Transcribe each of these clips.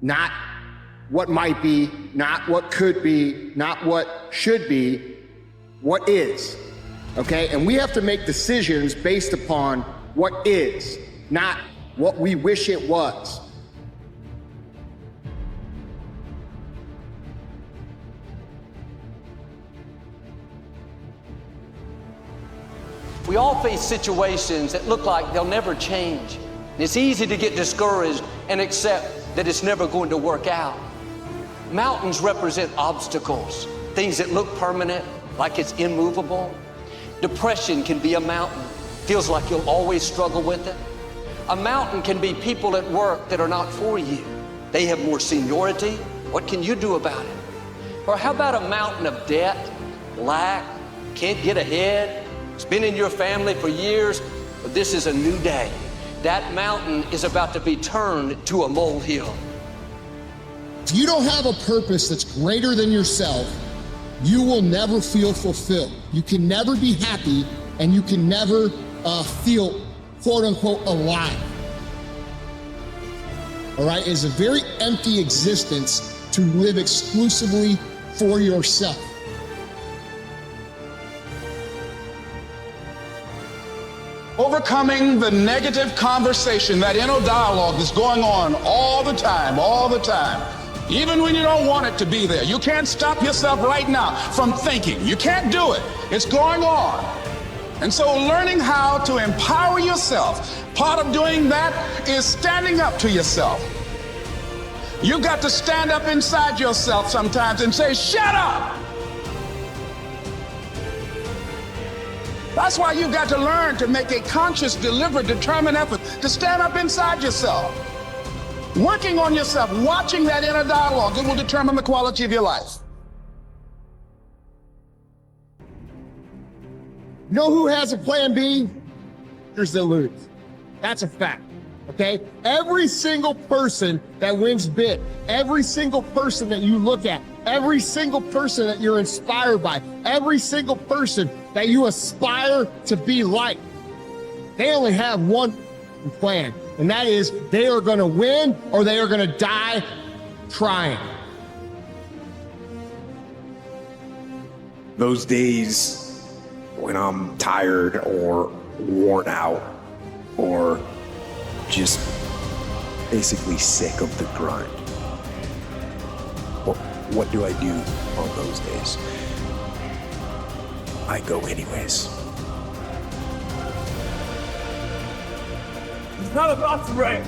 not what might be, not what could be, not what should be, what is, okay? And we have to make decisions based upon what is, not what we wish it was. We all face situations that look like they'll never change. It's easy to get discouraged and accept that it's never going to work out. Mountains represent obstacles, things that look permanent, like it's immovable. Depression can be a mountain, feels like you'll always struggle with it. A mountain can be people at work that are not for you. They have more seniority. What can you do about it? Or how about a mountain of debt, lack, can't get ahead? It's been in your family for years, but this is a new day. That mountain is about to be turned to a molehill. If you don't have a purpose that's greater than yourself, you will never feel fulfilled. You can never be happy, and you can never feel, quote unquote, alive. All right, it's a very empty existence to live exclusively for yourself. Overcoming the negative conversation, that inner dialogue that's going on all the time, even when you don't want it to be there. You can't stop yourself right now from thinking. You can't do it. It's going on. And so learning how to empower yourself, part of doing that is standing up to yourself. You've got to stand up inside yourself sometimes and say, shut up. That's why you've got to learn to make a conscious, deliberate, determined effort to stand up inside yourself. Working on yourself, watching that inner dialogue, it will determine the quality of your life. You know who has a plan B? There's the lose. That's a fact, okay? Every single person that wins big, every single person that you look at, every single person that you're inspired by, every single person that you aspire to be like, they only have one plan, and that is they are gonna win or they are gonna die trying. Those days when I'm tired or worn out or just basically sick of the grind, what do I do on those days? I go anyways. It's not about the rain.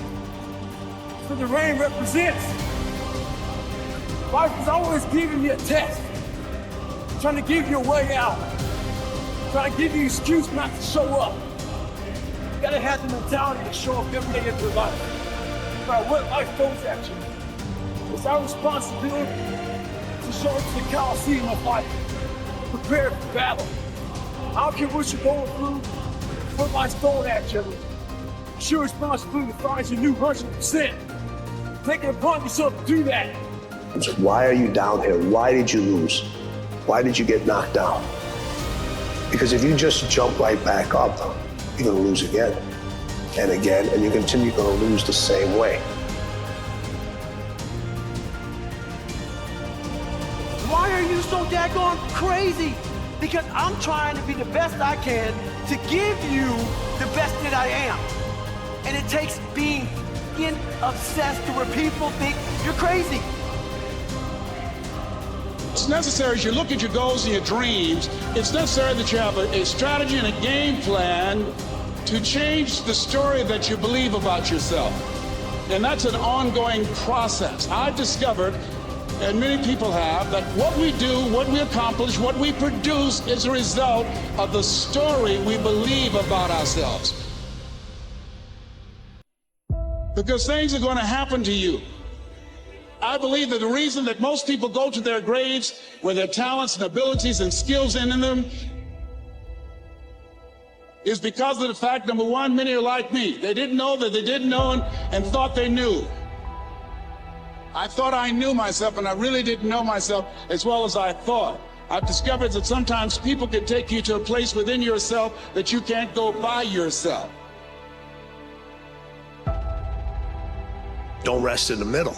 It's what the rain represents. Life is always giving you a test, trying to give you a way out, trying to give you an excuse not to show up. You gotta have the mentality to show up every day of your life, no matter what life throws at you. It's our responsibility to show up to the Coliseum of life, prepared for battle. I don't care what you're going through, what life's throwing at you. It's your responsibility to find your new 100%. Take it upon yourself to do that. So why are you down here? Why did you lose? Why did you get knocked down? Because if you just jump right back up, you're gonna lose again and again, and you continue to lose the same way. Why are you so daggone crazy? Because I'm trying to be the best I can to give you the best that I am. And it takes being obsessed to where people think you're crazy. It's necessary as you look at your goals and your dreams, it's necessary that you have a strategy and a game plan to change the story that you believe about yourself. And that's an ongoing process. I've discovered, and many people have, that what we do, what we accomplish, what we produce is a result of the story we believe about ourselves. Because things are going to happen to you. I believe that the reason that most people go to their graves with their talents and abilities and skills in them is because of the fact, number one, many are like me. They didn't know that they didn't know and thought they knew. I thought I knew myself, and I really didn't know myself as well as I thought. I've discovered that sometimes people can take you to a place within yourself that you can't go by yourself. Don't rest in the middle.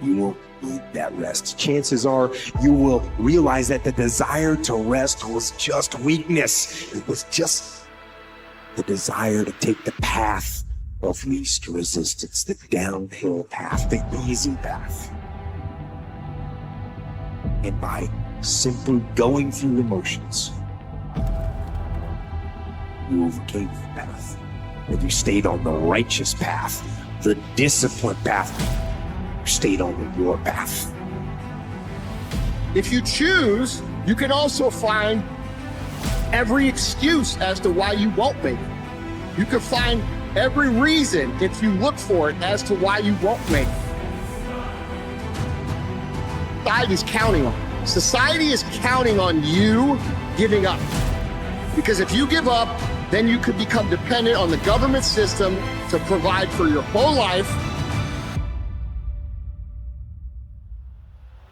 you will need that rest. Chances are you will realize that the desire to rest was just weakness. It was just the desire to take the path of least resistance, the downhill path, the easy path. And by simply going through the motions, you overcame the path. And you stayed on the righteous path, the disciplined path. You stayed on your path. If you choose, you can also find every excuse as to why you won't make it. You can find every reason, if you look for it, as to why you won't make it. Society's counting on it. Society is counting on you giving up. Because if you give up, then you could become dependent on the government system to provide for your whole life.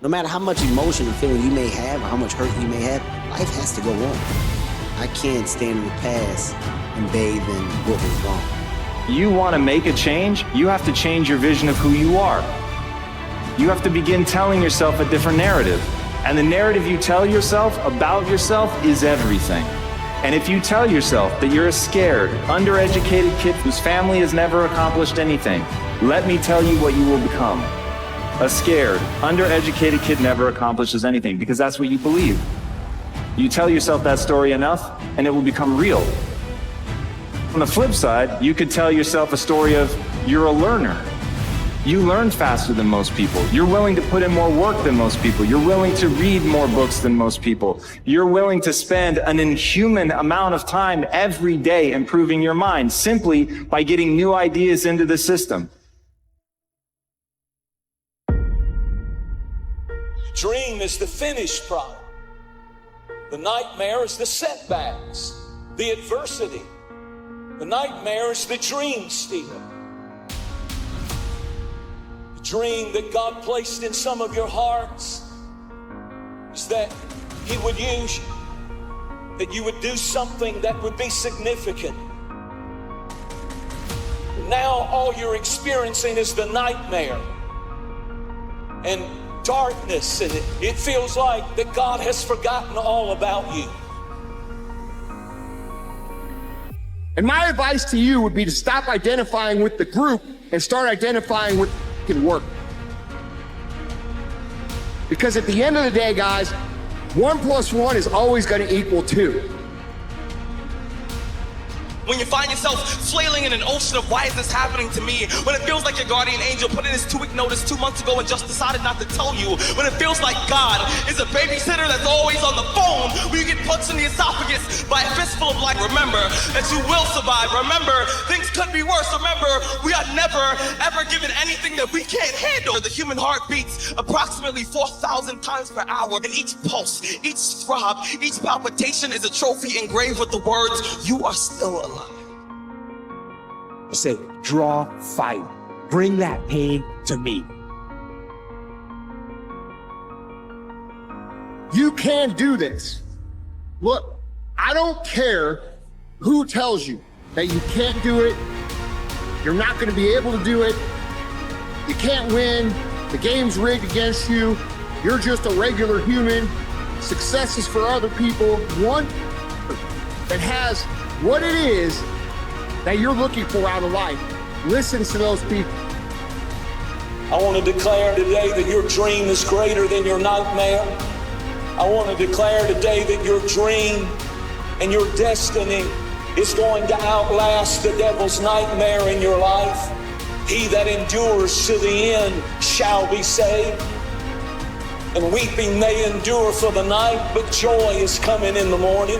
No matter how much emotion and feeling you may have or how much hurt you may have, life has to go on. I can't stand in the past and bathe in what was wrong. You want to make a change, you have to change your vision of who you are. You have to begin telling yourself a different narrative. And the narrative you tell yourself about yourself is everything. And if you tell yourself that you're a scared, undereducated kid whose family has never accomplished anything, let me tell you what you will become. A scared, undereducated kid never accomplishes anything, because that's what you believe. You tell yourself that story enough, and it will become real. On the flip side, you could tell yourself a story of you're a learner. You learn faster than most people. You're willing to put in more work than most people. You're willing to read more books than most people. You're willing to spend an inhuman amount of time every day improving your mind simply by getting new ideas into the system. Dream is the finished product. The nightmare is the setbacks, the adversity. The nightmare is the dream stealer. The dream that God placed in some of your hearts is that He would use you, that you would do something that would be significant. Now all you're experiencing is the nightmare and darkness, and it feels like that God has forgotten all about you. And my advice to you would be to stop identifying with the group and start identifying with the work. Because at the end of the day, guys, 1 + 1 is always going to equal 2. When you find yourself flailing in an ocean of why is this happening to me? When it feels like your guardian angel put in his 2-week notice 2 months ago and just decided not to tell you. When it feels like God is a babysitter that's always on the phone. When you get punched in the esophagus by a fistful of light. Remember that you will survive. Remember, things could be worse. Remember, we are never, ever given anything that we can't handle. The human heart beats approximately 4,000 times per hour. And each pulse, each throb, each palpitation is a trophy engraved with the words, you are still alive. I said, draw fire. Bring that pain to me. You can do this. Look, I don't care who tells you that you can't do it. You're not going to be able to do it. You can't win. The game's rigged against you. You're just a regular human. Success is for other people. One that has what it is that you're looking for out of life. Listen to those people. I want to declare today that your dream is greater than your nightmare. I want to declare today that your dream and your destiny is going to outlast the devil's nightmare in your life. He that endures to the end shall be saved. And weeping may endure for the night, but joy is coming in the morning.